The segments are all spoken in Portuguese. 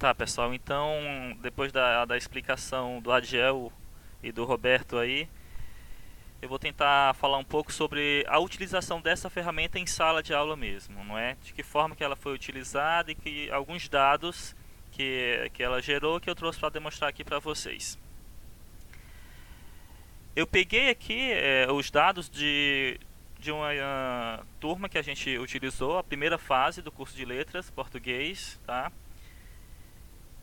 Tá, pessoal, então depois da explicação do Adiel e do Roberto aí, eu vou tentar falar um pouco sobre a utilização dessa ferramenta em sala de aula mesmo, não é? De que forma que ela foi utilizada e que alguns dados que ela gerou que eu trouxe para demonstrar aqui para vocês. Eu peguei aqui os dados de uma turma que a gente utilizou, a primeira fase do curso de letras, português, tá?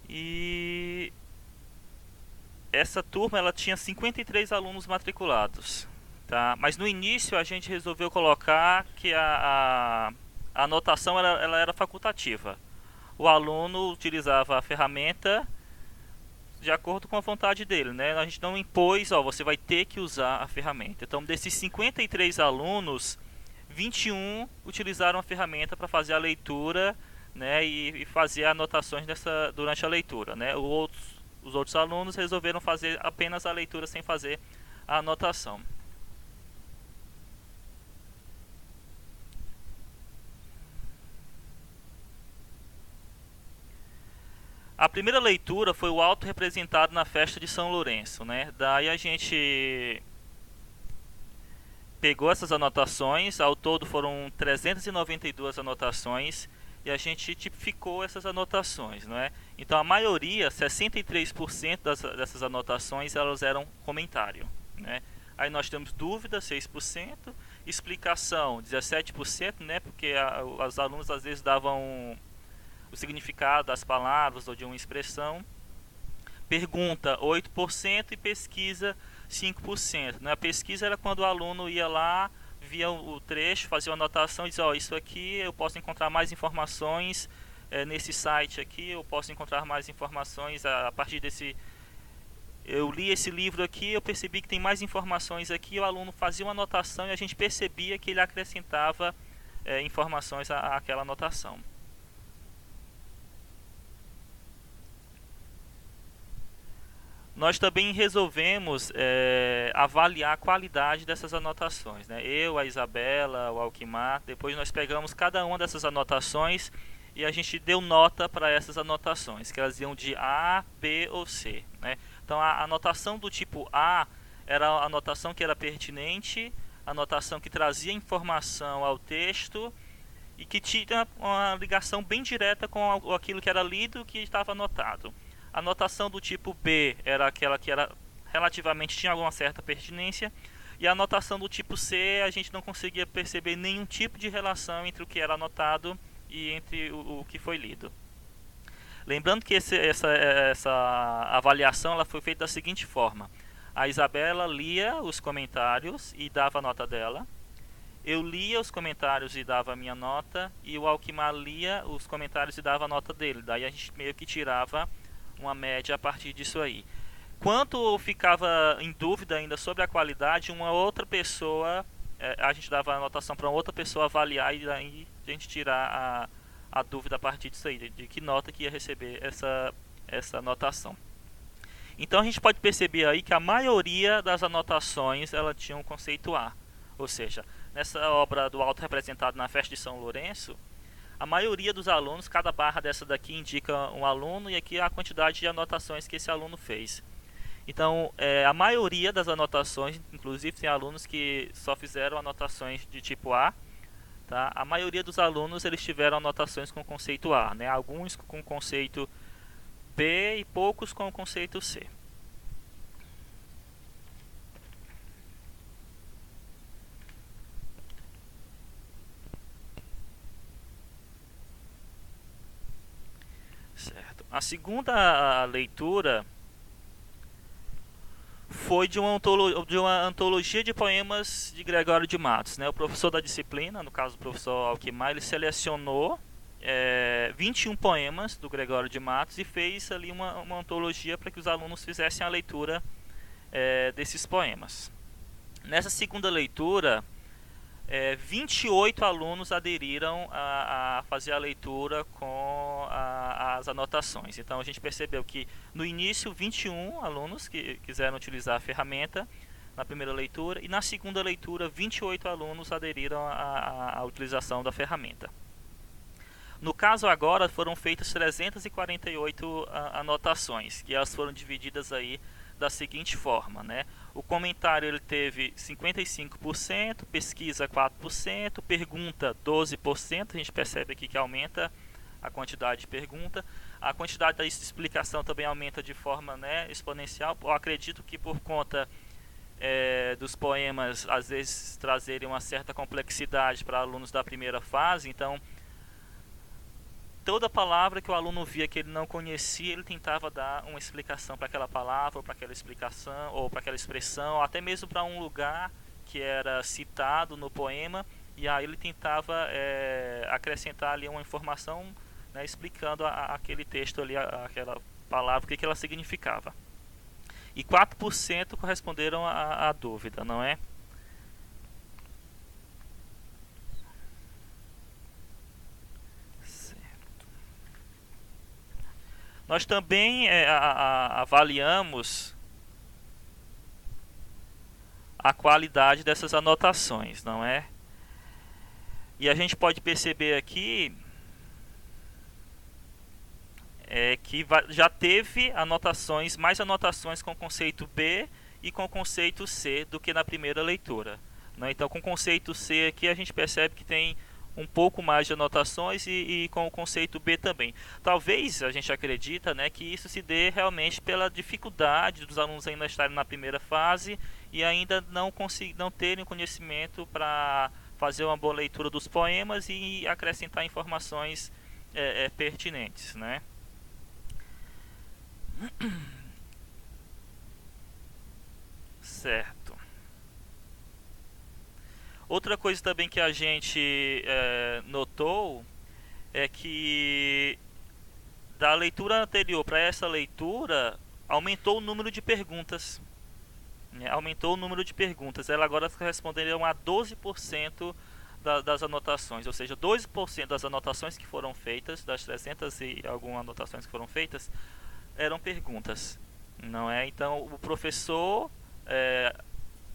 E essa turma ela tinha 53 alunos matriculados, tá? Mas no início a gente resolveu colocar que a anotação ela era facultativa. O aluno utilizava a ferramenta de acordo com a vontade dele, né? A gente não impôs, ó, você vai ter que usar a ferramenta. Então, desses 53 alunos, 21 utilizaram a ferramenta para fazer a leitura, né, e fazer anotações durante a leitura, né? Os outros alunos resolveram fazer apenas a leitura sem fazer a anotação. A primeira leitura foi o alto representado na festa de São Lourenço, né? Daí a gente pegou essas anotações, ao todo foram 392 anotações e a gente tipificou essas anotações, não é? Então a maioria, 63% dessas anotações, elas eram comentário, né? Aí nós temos dúvida, 6%, explicação, 17%, né? Porque os alunos às vezes davam o significado das palavras ou de uma expressão. Pergunta 8% e pesquisa 5%. Né? A pesquisa era quando o aluno ia lá, via o trecho, fazia uma anotação e dizia, ó, isso aqui eu posso encontrar mais informações nesse site aqui, eu posso encontrar mais informações a partir desse... Eu li esse livro aqui, eu percebi que tem mais informações aqui, o aluno fazia uma anotação e a gente percebia que ele acrescentava informações àquela anotação. Nós também resolvemos avaliar a qualidade dessas anotações, né? Eu, a Isabela, o Alquimar, depois nós pegamos cada uma dessas anotações e a gente deu nota para essas anotações, que elas iam de A, B ou C, né? Então a anotação do tipo A era a anotação que era pertinente, a anotação que trazia informação ao texto e que tinha uma ligação bem direta com aquilo que era lido e que estava anotado. A anotação do tipo B era aquela que era relativamente tinha alguma certa pertinência, e a anotação do tipo C a gente não conseguia perceber nenhum tipo de relação entre o que era anotado e entre o que foi lido. Lembrando que essa avaliação ela foi feita da seguinte forma: a Isabela lia os comentários e dava a nota dela. Eu lia os comentários e dava a minha nota, e o Alquimar lia os comentários e dava a nota dele. Daí a gente meio que tirava uma média a partir disso aí. Quanto eu ficava em dúvida ainda sobre a qualidade, uma outra pessoa, a gente dava a anotação para outra pessoa avaliar e aí a gente tirar a dúvida a partir disso aí, de que nota que ia receber essa anotação. Então a gente pode perceber aí que a maioria das anotações ela tinha um conceito A. Ou seja, nessa obra do alto representado na festa de São Lourenço, a maioria dos alunos, cada barra dessa daqui indica um aluno e aqui a quantidade de anotações que esse aluno fez. Então, a maioria das anotações, inclusive tem alunos que só fizeram anotações de tipo A, tá? A maioria dos alunos eles tiveram anotações com conceito A, né? Alguns com conceito B e poucos com o conceito C. Certo. A segunda leitura foi de uma antologia de poemas de Gregório de Matos, né? O professor da disciplina, no caso o professor Alquimar, ele selecionou 21 poemas do Gregório de Matos e fez ali uma antologia para que os alunos fizessem a leitura desses poemas. Nessa segunda leitura, 28 alunos aderiram a fazer a leitura com as anotações. Então a gente percebeu que no início 21 alunos que quiseram utilizar a ferramenta na primeira leitura, e na segunda leitura 28 alunos aderiram à utilização da ferramenta. No caso agora foram feitas 348 anotações, e elas foram divididas aí da seguinte forma, né? O comentário ele teve 55%, pesquisa 4%, pergunta 12%, a gente percebe aqui que aumenta a quantidade de pergunta. A quantidade da explicação também aumenta de forma, né, exponencial. Eu acredito que por conta dos poemas às vezes trazerem uma certa complexidade para alunos da primeira fase, então toda palavra que o aluno via que ele não conhecia, ele tentava dar uma explicação para aquela palavra, ou para aquela explicação, ou para aquela expressão, ou até mesmo para um lugar que era citado no poema, e aí ele tentava acrescentar ali uma informação, né, explicando aquele texto ali, aquela palavra, o que ela significava. E 4% corresponderam à dúvida, não é? Nós também avaliamos a qualidade dessas anotações, não é? E a gente pode perceber aqui que já teve mais anotações com conceito B e com conceito C do que na primeira leitura, né? Então, com o conceito C aqui a gente percebe que tem um pouco mais de anotações e com o conceito B também. Talvez a gente acredita, né, que isso se dê realmente pela dificuldade dos alunos ainda estarem na primeira fase e ainda não terem conhecimento para fazer uma boa leitura dos poemas e acrescentar informações pertinentes, né? Certo. Outra coisa também que a gente notou é que da leitura anterior para essa leitura aumentou o número de perguntas. Né? Aumentou o número de perguntas. Ela agora corresponderia a 12% das anotações, ou seja, 12% das anotações que foram feitas, das 300 e algumas anotações que foram feitas, eram perguntas, não é? Então o professor,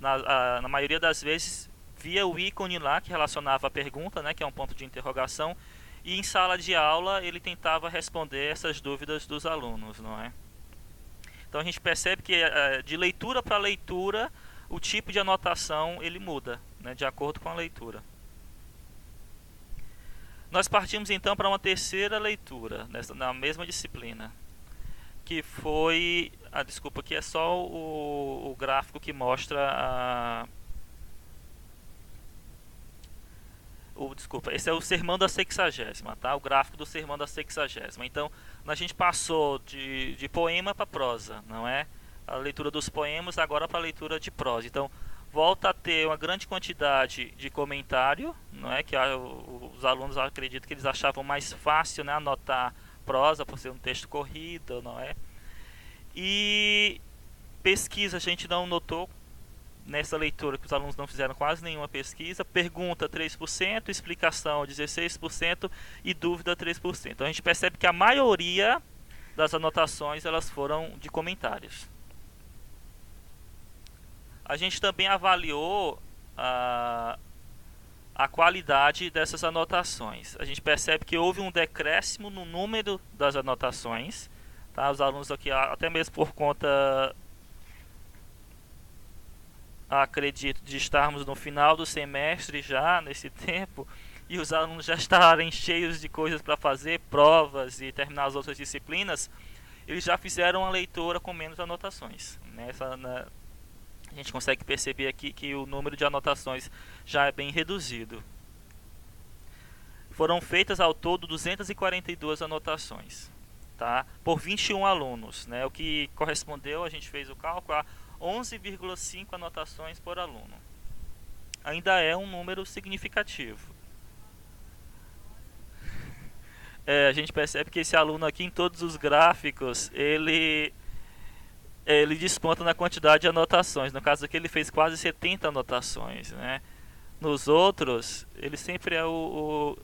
na maioria das vezes, via o ícone lá que relacionava a pergunta, né, que é um ponto de interrogação, e em sala de aula ele tentava responder essas dúvidas dos alunos, não é? Então a gente percebe que de leitura para leitura o tipo de anotação ele muda, né, de acordo com a leitura. Nós partimos então para uma terceira leitura na mesma disciplina, que foi desculpa, aqui é só o gráfico que mostra desculpa, esse é o sermão da 60ª, tá? O gráfico do sermão da 60ª. Então, a gente passou de poema para prosa, não é? A leitura dos poemas agora para a leitura de prosa. Então, volta a ter uma grande quantidade de comentário, não é? Que os alunos, eu acredito que eles achavam mais fácil, né, anotar prosa por ser um texto corrido, não é? E pesquisa a gente não notou nessa leitura, que os alunos não fizeram quase nenhuma pesquisa. Pergunta 3%, explicação 16% e dúvida 3%. Então a gente percebe que a maioria das anotações elas foram de comentários. A gente também avaliou a qualidade dessas anotações. A gente percebe que houve um decréscimo no número das anotações, tá? Os alunos aqui, até mesmo por conta, acredito, de estarmos no final do semestre já nesse tempo e os alunos já estarem cheios de coisas para fazer, provas e terminar as outras disciplinas, eles já fizeram a leitura com menos anotações. A gente consegue perceber aqui que o número de anotações já é bem reduzido. Foram feitas ao todo 242 anotações, tá? Por 21 alunos, né? O que correspondeu, a gente fez o cálculo, a 11,5 anotações por aluno. Ainda é um número significativo. A gente percebe que esse aluno aqui, em todos os gráficos, ele desponta na quantidade de anotações. No caso aqui ele fez quase 70 anotações, né? Nos outros, ele sempre é ó,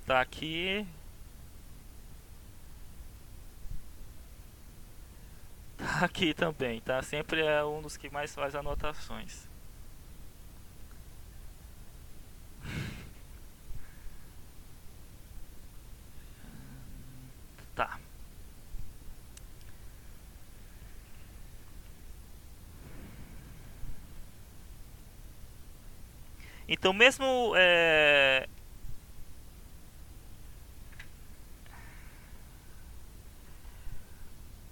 tá aqui. Tá aqui também, tá? Sempre é um dos que mais faz anotações. Então, mesmo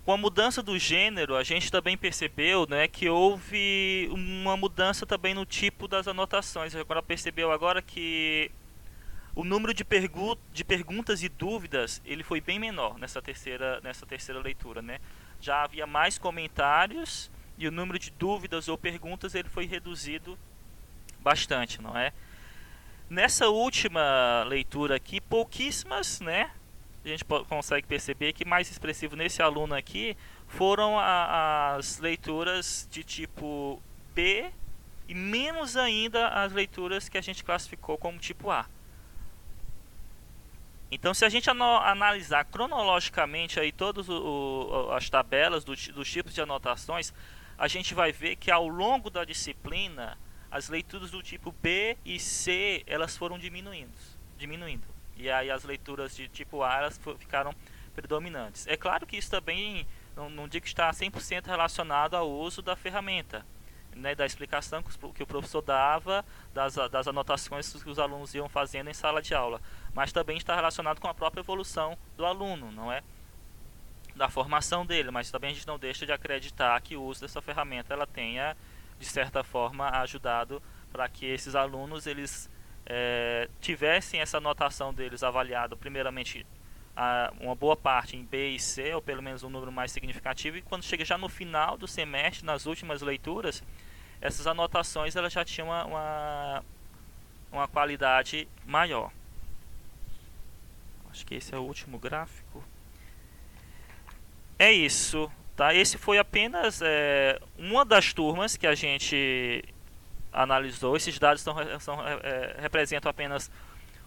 com a mudança do gênero, a gente também percebeu, né, que houve uma mudança também no tipo das anotações. Agora percebeu agora que o número de perguntas e dúvidas ele foi bem menor nessa terceira leitura, né? Já havia mais comentários e o número de dúvidas ou perguntas ele foi reduzido bastante, não é? Nessa última leitura aqui, pouquíssimas, né? A gente consegue perceber que mais expressivo nesse aluno aqui foram as leituras de tipo B e menos ainda as leituras que a gente classificou como tipo A. Então, se a gente analisar cronologicamente aí todas as tabelas dos tipos de anotações, a gente vai ver que ao longo da disciplina, as leituras do tipo B e C, elas foram diminuindo. E aí as leituras de tipo A, elas ficaram predominantes. É claro que isso também, não digo que está 100% relacionado ao uso da ferramenta, né, da explicação que o professor dava, das anotações que os alunos iam fazendo em sala de aula, mas também está relacionado com a própria evolução do aluno, não é? Da formação dele, mas também a gente não deixa de acreditar que o uso dessa ferramenta ela tenha, de certa forma, ajudado para que esses alunos eles tivessem essa anotação deles avaliada primeiramente uma boa parte em B e C, ou pelo menos um número mais significativo, e quando chega já no final do semestre, nas últimas leituras, essas anotações elas já tinham uma qualidade maior. Acho que esse é o último gráfico. É isso, tá? Esse foi apenas uma das turmas que a gente analisou. Esses dados representam apenas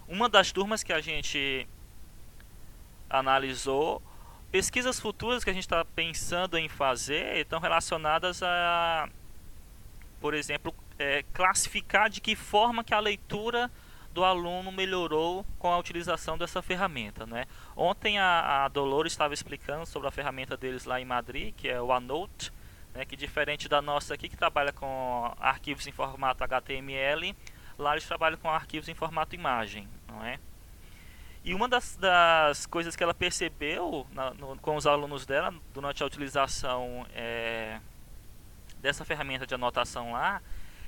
uma das turmas que a gente analisou. Pesquisas futuras que a gente está pensando em fazer estão relacionadas a, por exemplo, classificar de que forma que a leitura do aluno melhorou com a utilização dessa ferramenta, né? Ontem a Dolores estava explicando sobre a ferramenta deles lá em Madrid, que é o Anote, né? Que diferente da nossa aqui, que trabalha com arquivos em formato HTML, lá eles trabalham com arquivos em formato imagem, não é? E uma das coisas que ela percebeu com os alunos dela durante a utilização dessa ferramenta de anotação lá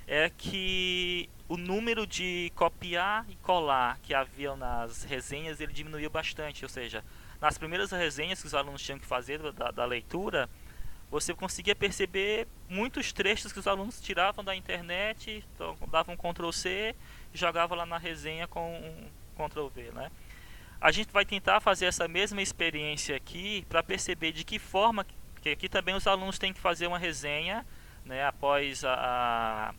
é que o número de copiar e colar que havia nas resenhas ele diminuiu bastante, ou seja, nas primeiras resenhas que os alunos tinham que fazer da leitura, você conseguia perceber muitos trechos que os alunos tiravam da internet, então, davam um Ctrl+C e jogavam lá na resenha com um Ctrl+V, né? A gente vai tentar fazer essa mesma experiência aqui para perceber de que forma, que aqui também os alunos têm que fazer uma resenha, né, após a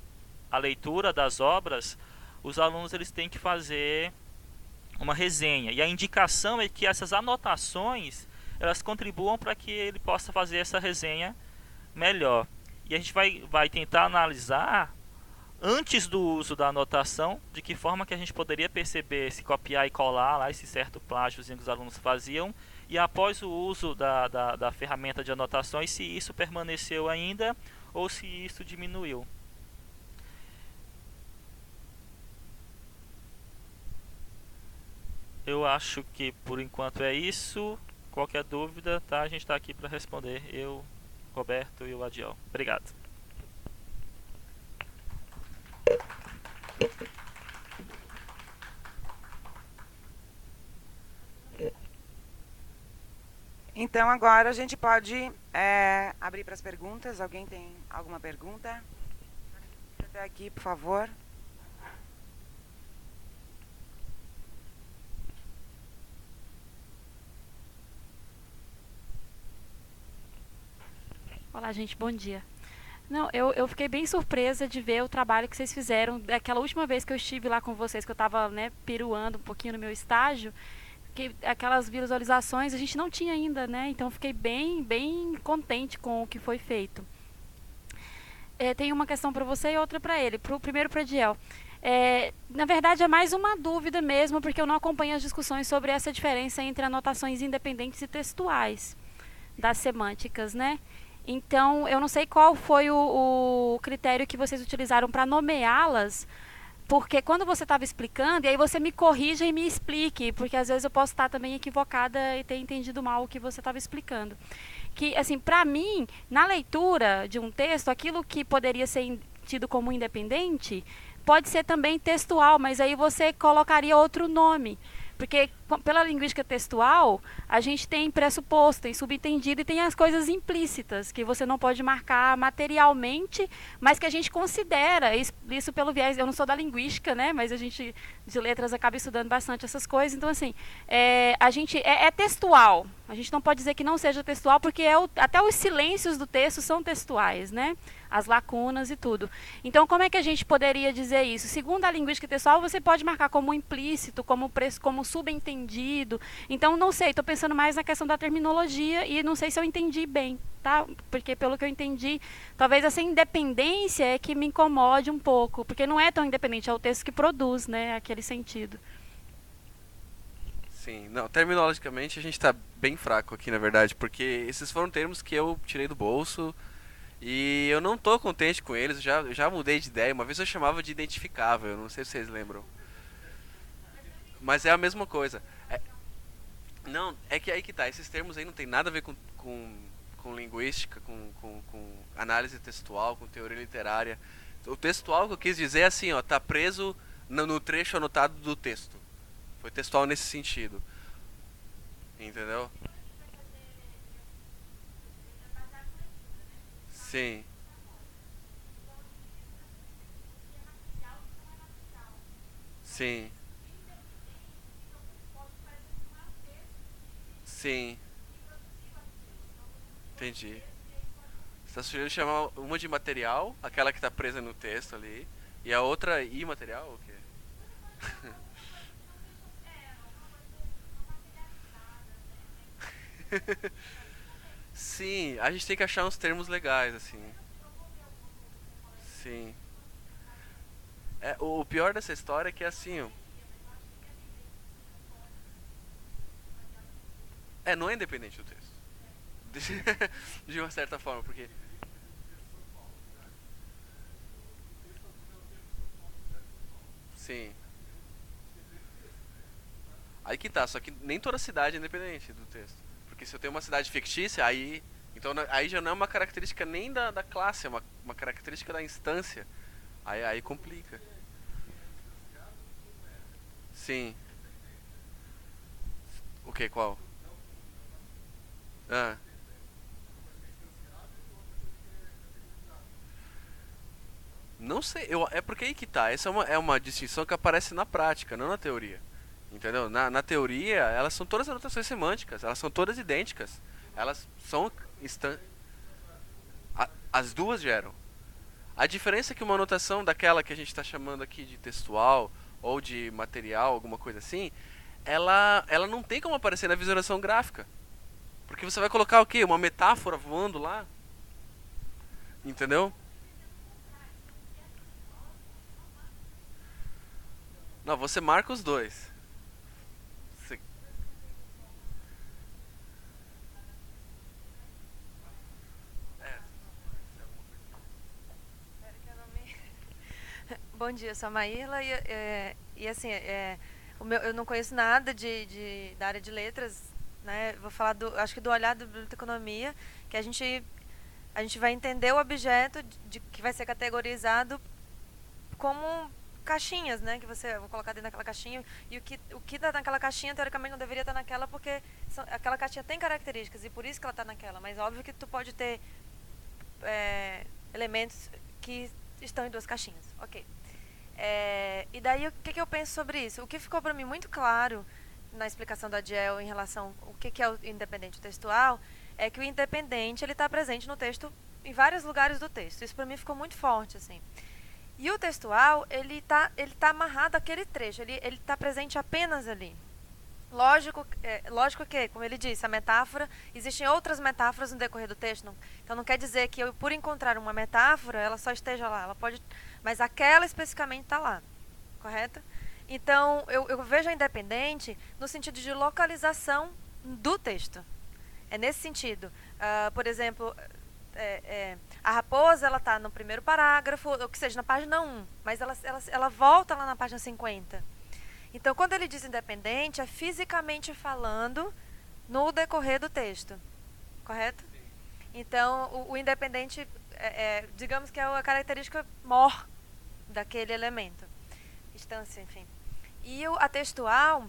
leitura das obras, os alunos eles têm que fazer uma resenha. E a indicação é que essas anotações elas contribuam para que ele possa fazer essa resenha melhor. E a gente vai tentar analisar, antes do uso da anotação, de que forma que a gente poderia perceber se copiar e colar lá esse certo plágiozinho que os alunos faziam, e após o uso da ferramenta de anotações, se isso permaneceu ainda ou se isso diminuiu. Eu acho que por enquanto é isso. Qualquer dúvida, tá? A gente está aqui para responder. Eu, Roberto e o Adiel. Obrigado. Então agora a gente pode abrir para as perguntas. Alguém tem alguma pergunta? Até aqui, por favor. Olá, gente, bom dia. Não, eu fiquei bem surpresa de ver o trabalho que vocês fizeram. Daquela última vez que eu estive lá com vocês, que eu estava, né, peruando um pouquinho no meu estágio, que aquelas visualizações a gente não tinha ainda, né? Então fiquei bem contente com o que foi feito. Tem uma questão para você e outra para ele. Primeiro para Diel. Na verdade é mais uma dúvida mesmo, porque eu não acompanho as discussões sobre essa diferença entre anotações independentes e textuais das semânticas, né? Então, eu não sei qual foi o critério que vocês utilizaram para nomeá-las, porque quando você estava explicando, e aí você me corrija e me explique, porque às vezes eu posso estar também equivocada e ter entendido mal o que você estava explicando. Que, assim, para mim, na leitura de um texto, aquilo que poderia ser tido como independente, pode ser também textual, mas aí você colocaria outro nome. Porque pela linguística textual, a gente tem pressuposto, tem subentendido e tem as coisas implícitas, que você não pode marcar materialmente, mas que a gente considera, isso pelo viés, eu não sou da linguística, né, mas a gente de letras acaba estudando bastante essas coisas, então assim, a gente é textual, a gente não pode dizer que não seja textual, porque até os silêncios do texto são textuais, né, as lacunas e tudo. Então, como é que a gente poderia dizer isso? Segundo a linguística textual, você pode marcar como implícito, como subentendido. Então, não sei, estou pensando mais na questão da terminologia e não sei se eu entendi bem, tá? Porque, pelo que eu entendi, talvez essa independência é que me incomode um pouco, porque não é tão independente, é o texto que produz, né, aquele sentido. Sim, não, terminologicamente a gente está bem fraco aqui, na verdade, porque esses foram termos que eu tirei do bolso. E eu não tô contente com eles, já mudei de ideia. Uma vez eu chamava de identificável, não sei se vocês lembram. Mas é a mesma coisa. Não, é que aí que tá, esses termos aí não tem nada a ver com linguística, com análise textual, com teoria literária. O textual que eu quis dizer é assim, ó, tá preso no trecho anotado do texto. Foi textual nesse sentido. Entendeu? Sim. Sim. Sim. Entendi. Você está sugerindo chamar uma de material, aquela que está presa no texto ali, e a outra imaterial, ou o quê? Sim, a gente tem que achar uns termos legais, assim. Sim. O pior dessa história é que é assim, ó. Não é independente do texto. De uma certa forma, porque. Sim. Aí que tá, só que nem toda cidade é independente do texto. Porque se eu tenho uma cidade fictícia, aí. Então aí já não é uma característica nem da classe, é uma característica da instância. Aí complica. Sim. O que? Qual? Ah. Não sei, é porque aí que tá. Essa é uma distinção que aparece na prática, não na teoria. Entendeu? Na teoria, elas são todas anotações semânticas, elas são todas idênticas. Elas são. As duas geram. A diferença é que uma anotação daquela que a gente está chamando aqui de textual ou de material, alguma coisa assim, ela não tem como aparecer na visualização gráfica. Porque você vai colocar o quê? Uma metáfora voando lá? Entendeu? Não, você marca os dois. Você- É, Espero que eu não me- Bom dia, eu sou a Maíla e assim, eu não conheço nada da área de letras, né? Vou falar acho que do olhar da biblioteconomia, que a gente vai entender o objeto que vai ser categorizado como caixinhas, né? Que você vai colocar dentro daquela caixinha e o que está naquela caixinha teoricamente não deveria estar naquela porque aquela caixinha tem características e por isso que ela está naquela. Mas óbvio que tu pode ter elementos que estão em duas caixinhas. Ok. E daí, o que eu penso sobre isso? O que ficou para mim muito claro na explicação da Diel em relação ao que é o independente textual é que o independente ele está presente no texto em vários lugares do texto. Isso para mim ficou muito forte, assim. E o textual, ele tá amarrado àquele trecho, ele está presente apenas ali. Lógico que, como ele disse, a metáfora, existem outras metáforas no decorrer do texto. Então não quer dizer que eu, por encontrar uma metáfora, ela só esteja lá. Ela pode, mas aquela especificamente está lá, correto? Então eu vejo a independente no sentido de localização do texto. É nesse sentido. Por exemplo, a raposa, ela está no primeiro parágrafo, ou que seja, na página 1, mas ela volta lá na página 50. Então, quando ele diz independente, é fisicamente falando no decorrer do texto, correto? Então, o independente, digamos que é a característica mor daquele elemento. Instância, enfim. E a textual,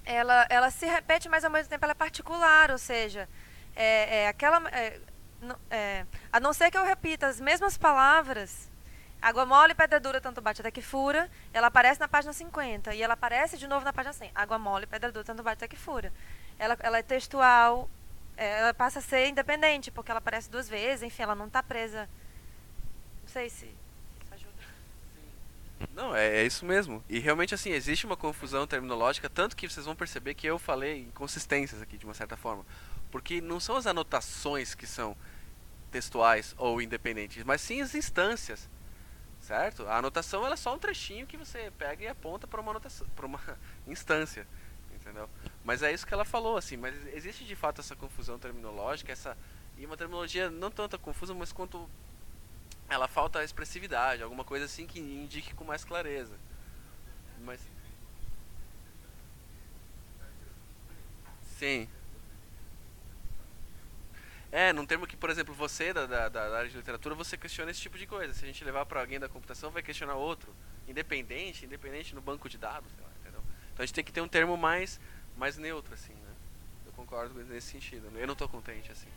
ela se repete, mas ao mesmo tempo ela é particular, ou seja, a não ser que eu repita as mesmas palavras, água mole, pedra dura, tanto bate até que fura, ela aparece na página 50 e ela aparece de novo na página 100. Água mole, pedra dura, tanto bate até que fura. Ela é textual, ela passa a ser independente, porque ela aparece 2 vezes, enfim, ela não está presa. Não sei se isso ajuda. Não, é isso mesmo. E realmente, assim, existe uma confusão terminológica, tanto que vocês vão perceber que eu falei inconsistências aqui, de uma certa forma. Porque não são as anotações que são textuais ou independentes, mas sim as instâncias, certo? A anotação ela é só um trechinho que você pega e aponta para uma anotação, para uma instância, entendeu? Mas é isso que ela falou, assim. Mas existe de fato essa confusão terminológica, e uma terminologia não tanto confusa, mas quanto ela falta expressividade, alguma coisa assim que indique com mais clareza. Mas sim. Num termo que, por exemplo, você da área de literatura, você questiona esse tipo de coisa. Se a gente levar para alguém da computação, vai questionar outro. Independente no banco de dados, sei lá, entendeu? Então a gente tem que ter um termo mais neutro, assim, né? Eu concordo nesse sentido. Eu não tô contente, assim.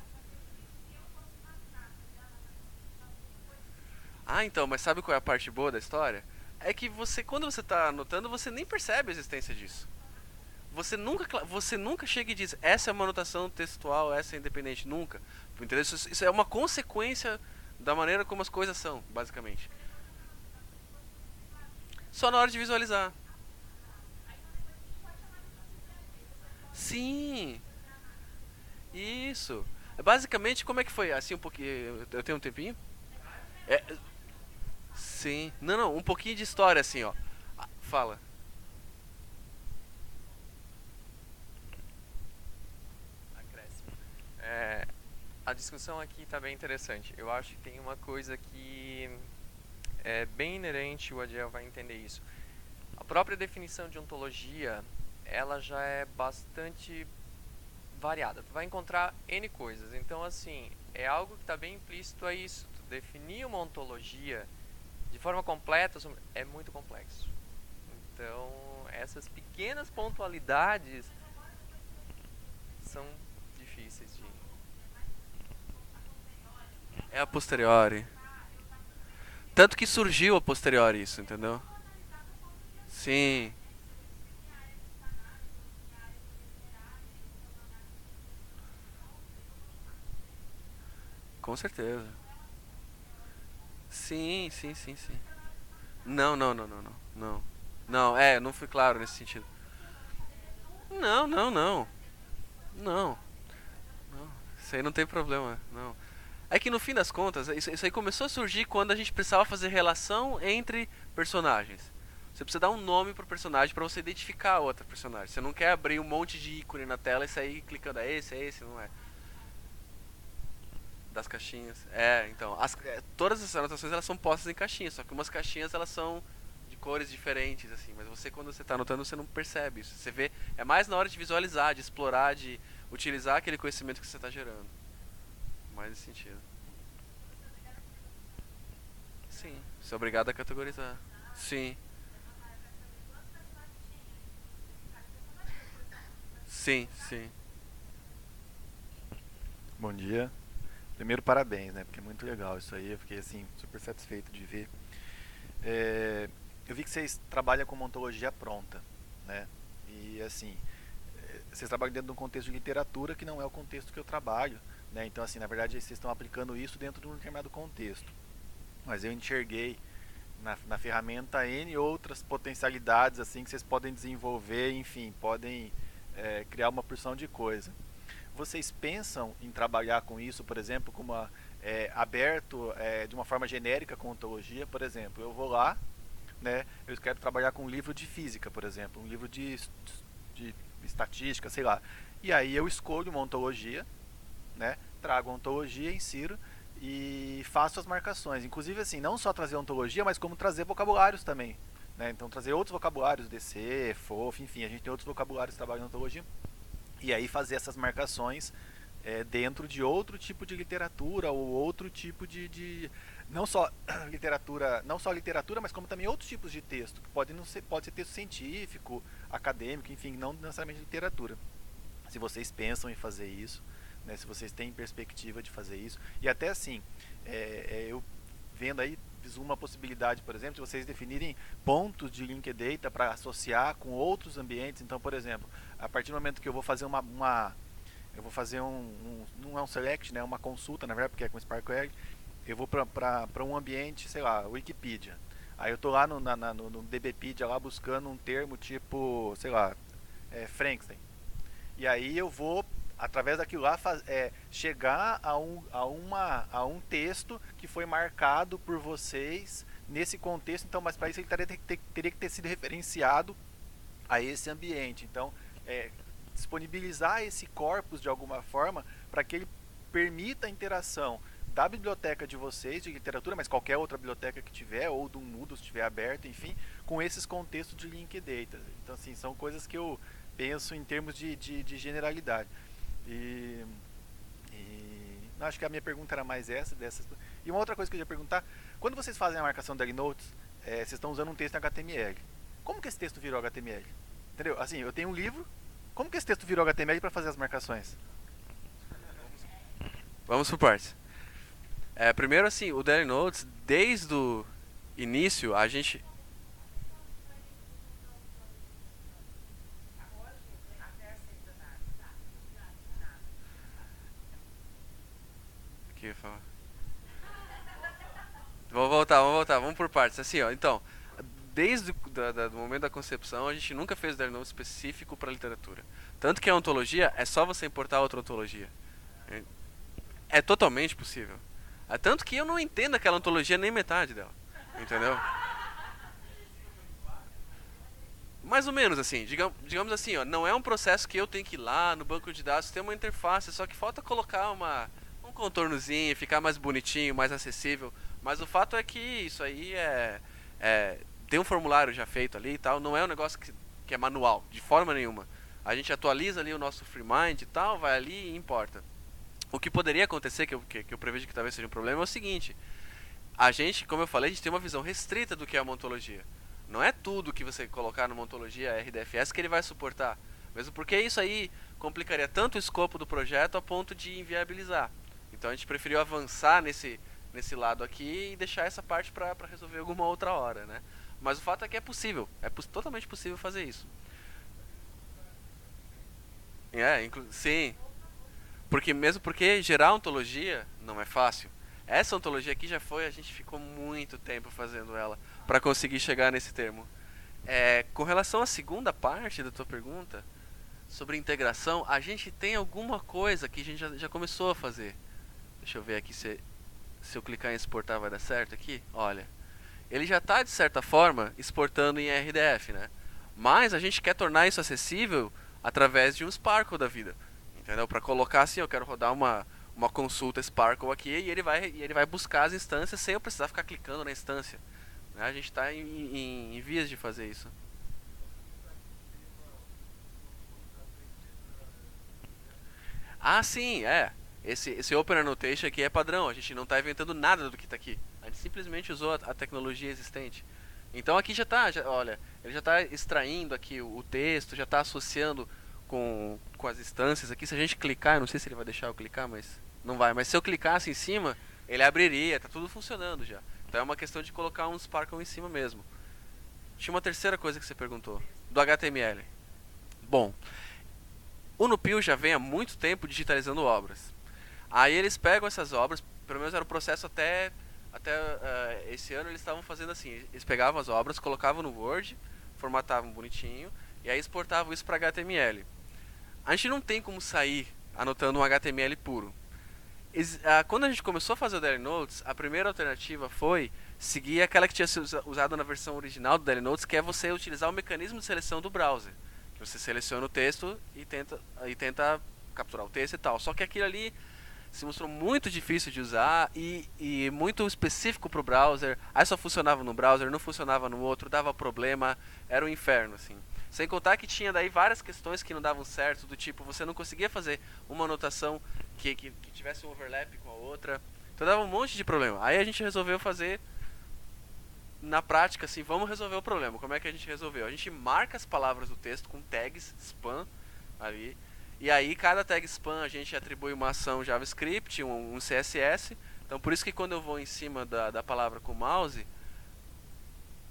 Ah, então, mas sabe qual é a parte boa da história? É que quando você tá anotando, você nem percebe a existência disso. Você nunca chega e diz, essa é uma anotação textual, essa é independente, nunca. Entendeu? Isso é uma consequência da maneira como as coisas são, basicamente. Só na hora de visualizar. Sim. Isso. Basicamente, como é que foi? Assim, um pouquinho. Eu tenho um tempinho? É, sim. Não, um pouquinho de história, assim, ó. Fala. Acréscimo. A discussão aqui está bem interessante. Eu acho que tem uma coisa que é bem inerente, o Adiel vai entender isso. A própria definição de ontologia, ela já é bastante variada. Tu vai encontrar N coisas. Então, assim, é algo que está bem implícito a isso. Tu definir uma ontologia de forma completa é muito complexo. Então, essas pequenas pontualidades são difíceis de... É a posteriori. Tanto que surgiu a posteriori isso, entendeu? Sim. Com certeza. Sim. Não. Não. Não, não fui claro nesse sentido. Não. Não. Isso aí não tem problema, não. É que no fim das contas, isso aí começou a surgir quando a gente precisava fazer relação entre personagens. Você precisa dar um nome pro personagem pra você identificar outra personagem. Você não quer abrir um monte de ícone na tela e sair clicando, é esse, não é? Das caixinhas. Então, todas as anotações elas são postas em caixinhas, só que umas caixinhas elas são de cores diferentes, assim, mas quando você está anotando, você não percebe isso. Você vê, é mais na hora de visualizar, de explorar, de utilizar aquele conhecimento que você está gerando. Mais nesse sentido. Sim, você é obrigado a categorizar. Sim. Sim. Bom dia. Primeiro, parabéns, né? Porque é muito legal isso aí. Eu fiquei, assim, super satisfeito de ver. Eu vi que vocês trabalham com uma ontologia pronta, né? E, assim, vocês trabalham dentro de um contexto de literatura que não é o contexto que eu trabalho, né? Então, assim, na verdade, vocês estão aplicando isso dentro de um determinado contexto. Mas eu enxerguei na ferramenta N outras potencialidades, assim, que vocês podem desenvolver, enfim, podem criar uma porção de coisa. Vocês pensam em trabalhar com isso, por exemplo, como aberto de uma forma genérica com ontologia? Por exemplo, eu vou lá, né, eu quero trabalhar com um livro de física, por exemplo, um livro de estatística, sei lá. E aí eu escolho uma ontologia, né, trago a ontologia, insiro, e faço as marcações. Inclusive, assim, não só trazer ontologia, mas como trazer vocabulários também. Né? Então, trazer outros vocabulários, DC, FOF, enfim, a gente tem outros vocabulários que trabalham em ontologia. E aí fazer essas marcações dentro de outro tipo de literatura ou outro tipo de não só literatura, mas como também outros tipos de texto, que pode ser texto científico, acadêmico, enfim, não necessariamente literatura. Se vocês pensam em fazer isso, né, se vocês têm perspectiva de fazer isso, e até assim, eu vendo aí, fiz uma possibilidade, por exemplo, de vocês definirem pontos de link data para associar com outros ambientes. Então, por exemplo, a partir do momento que eu vou fazer eu vou fazer não é um select, né, uma consulta, na verdade, porque é com SparkQuery, eu vou para um ambiente, sei lá, Wikipedia. Aí eu estou lá no DBpedia lá buscando um termo tipo, sei lá, Frankenstein. E aí eu vou, através daquilo lá, chegar a um texto que foi marcado por vocês nesse contexto. Então, mas para isso ele teria que ter sido referenciado a esse ambiente. Então, disponibilizar esse corpus de alguma forma para que ele permita a interação da biblioteca de vocês de literatura, mas qualquer outra biblioteca que tiver, ou do Moodle se estiver aberto, enfim, com esses contextos de link data. Então, assim, são coisas que eu penso em termos de generalidade. Acho que a minha pergunta era mais dessas. E uma outra coisa que eu ia perguntar, quando vocês fazem a marcação da notes, vocês estão usando um texto em HTML. Como que esse texto virou HTML? Entendeu? Assim, eu tenho um livro, como que esse texto virou HTML para fazer as marcações? Vamos por partes. Primeiro, assim, o Daily Notes, desde o início, a gente... Aqui, fala. Vamos voltar, vamos por partes. Assim, ó, então, desde do momento da concepção, a gente nunca fez o Daily Notes específico para literatura. Tanto que a ontologia é só você importar outra ontologia. É totalmente possível. Tanto que eu não entendo aquela ontologia nem metade dela. Entendeu? Mais ou menos assim. Digamos assim, ó, não é um processo que eu tenho que ir lá no banco de dados, ter uma interface, só que falta colocar um contornozinho, ficar mais bonitinho, mais acessível. Mas o fato é que isso aí tem um formulário já feito ali e tal, não é um negócio que é manual, de forma nenhuma. A gente atualiza ali o nosso FreeMind e tal, vai ali e importa. O que poderia acontecer, que eu prevejo que talvez seja um problema, é o seguinte. A gente, como eu falei, a gente tem uma visão restrita do que é uma ontologia. Não é tudo que você colocar numa ontologia RDFS que ele vai suportar. Mesmo porque isso aí complicaria tanto o escopo do projeto a ponto de inviabilizar. Então a gente preferiu avançar nesse lado aqui e deixar essa parte para resolver alguma outra hora, né? Mas o fato é que é possível. Totalmente possível fazer isso. Sim. Mesmo porque gerar ontologia não é fácil. Essa ontologia aqui a gente ficou muito tempo fazendo ela para conseguir chegar nesse termo. Com relação à segunda parte da tua pergunta, sobre integração, a gente tem alguma coisa que a gente já começou a fazer. Deixa eu ver aqui se eu clicar em exportar vai dar certo aqui. Olha, ele já está de certa forma exportando em RDF, né? Mas a gente quer tornar isso acessível através de um Sparkle da vida. Entendeu? Para colocar assim, eu quero rodar uma consulta Sparkle aqui e ele vai buscar as instâncias sem eu precisar ficar clicando na instância. Né? A gente está em vias de fazer isso. Sim, Esse Open Annotation aqui é padrão, a gente não está inventando nada do que está aqui. A gente simplesmente usou a tecnologia existente. Então aqui olha, ele já está extraindo aqui o texto, já está associando com as instâncias aqui. Se a gente clicar, eu não sei se ele vai deixar eu clicar, mas não vai. Mas se eu clicasse em cima, ele abriria, tá tudo funcionando já. Então é uma questão de colocar um Sparkle em cima mesmo. Tinha uma terceira coisa que você perguntou, do HTML. Bom, o Nupil já vem há muito tempo digitalizando obras. Aí eles pegam essas obras, pelo menos era o processo até esse ano eles estavam fazendo assim, eles pegavam as obras, colocavam no Word, formatavam bonitinho, e aí exportavam isso para HTML. A gente não tem como sair anotando um HTML puro. Quando a gente começou a fazer o Daily Notes, a primeira alternativa foi seguir aquela que tinha sido usada na versão original do Daily Notes, que é você utilizar o mecanismo de seleção do browser. Que você seleciona o texto e tenta capturar o texto e tal. Só que aquilo ali se mostrou muito difícil de usar e muito específico para o browser. Aí só funcionava no browser, não funcionava no outro, dava problema, era um inferno, assim. Sem contar que tinha daí várias questões que não davam certo, do tipo, você não conseguia fazer uma anotação que tivesse um overlap com a outra. Então dava um monte de problema. Aí a gente resolveu fazer, na prática, assim, vamos resolver o problema. Como é que a gente resolveu? A gente marca as palavras do texto com tags spam ali. E aí cada tag spam a gente atribui uma ação JavaScript, um CSS. Então por isso que quando eu vou em cima da palavra com o mouse,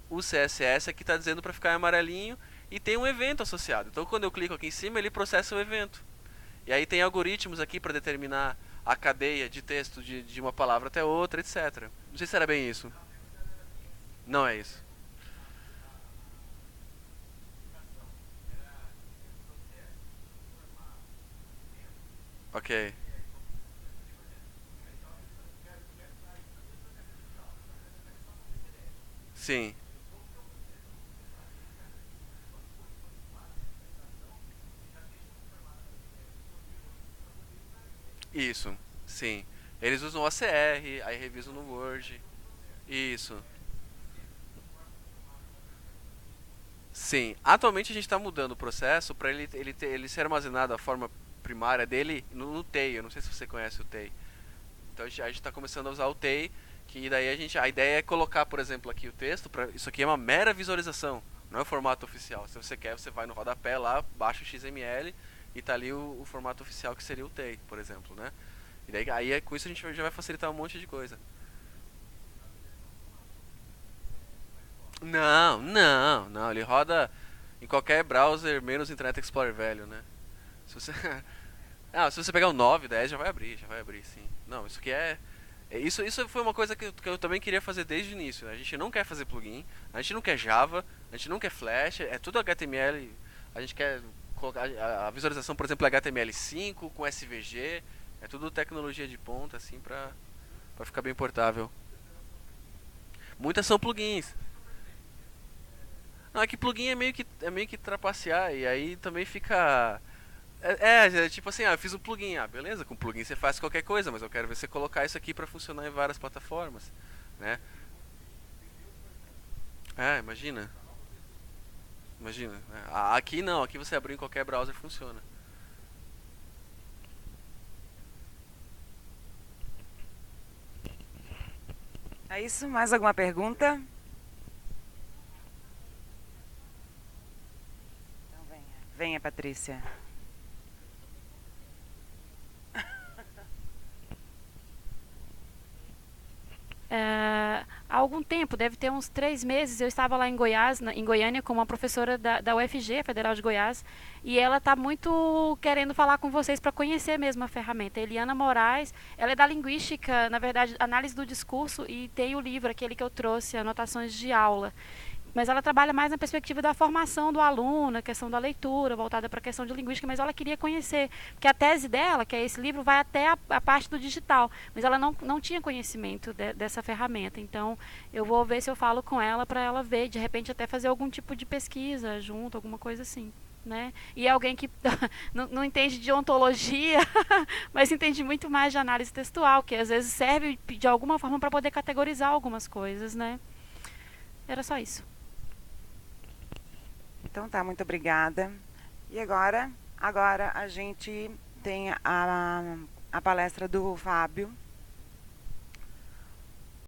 o CSS aqui está dizendo para ficar em amarelinho e tem um evento associado. Então quando eu clico aqui em cima, ele processa o evento. E aí tem algoritmos aqui para determinar a cadeia de texto de uma palavra até outra, etc. Não sei se era bem isso. Não é isso. Ok. Sim. Isso. Sim. Eles usam OCR, aí revisam no Word. Isso. Sim. Atualmente a gente está mudando o processo para ele ser armazenado a forma primária dele no TEI. Eu não sei se você conhece o TEI. Então a gente está começando a usar o TEI, que daí a ideia é colocar, por exemplo, aqui o texto. Isso aqui é uma mera visualização, não é o formato oficial. Se você quer, você vai no rodapé lá, baixa o XML e tá ali o formato oficial, que seria o TEI, por exemplo, né? E daí com isso a gente já vai facilitar um monte de coisa. Não, não, não. Ele roda em qualquer browser, menos Internet Explorer velho, né? Se você, se você pegar o 9, 10, já vai abrir, sim. Não, isso aqui isso foi uma coisa que eu também queria fazer desde o início. Né? A gente não quer fazer plugin, a gente não quer Java, a gente não quer Flash, é tudo HTML. A gente quer colocar a visualização, por exemplo, HTML5 com SVG. É tudo tecnologia de ponta, assim, pra ficar bem portável. Muitas são plugins. Não, é que plugin é meio que trapacear, e aí também fica. Tipo assim, eu fiz um plugin. Beleza, com plugin você faz qualquer coisa, mas eu quero ver você colocar isso aqui pra funcionar em várias plataformas, né? Imagina. Imagina. Né? Aqui não, aqui você abrir em qualquer browser funciona. É isso? Mais alguma pergunta? Então venha, Patrícia. Há algum tempo, deve ter uns 3 meses, eu estava lá em Goiás, em Goiânia, com uma professora da UFG, Federal de Goiás, e ela está muito querendo falar com vocês para conhecer mesmo a ferramenta. Eliana Moraes, ela é da linguística, na verdade, análise do discurso, e tem o livro, aquele que eu trouxe, Anotações de Aula. Mas ela trabalha mais na perspectiva da formação do aluno, a questão da leitura, voltada para a questão de linguística, mas ela queria conhecer, porque a tese dela, que é esse livro, vai até a parte do digital, mas ela não tinha conhecimento dessa ferramenta. Então, eu vou ver se eu falo com ela para ela ver, de repente até fazer algum tipo de pesquisa junto, alguma coisa assim. Né? E alguém que não entende de ontologia, mas entende muito mais de análise textual, que às vezes serve de alguma forma para poder categorizar algumas coisas. Né? Era só isso. Então tá, muito obrigada. E agora a gente tem a palestra do Fábio.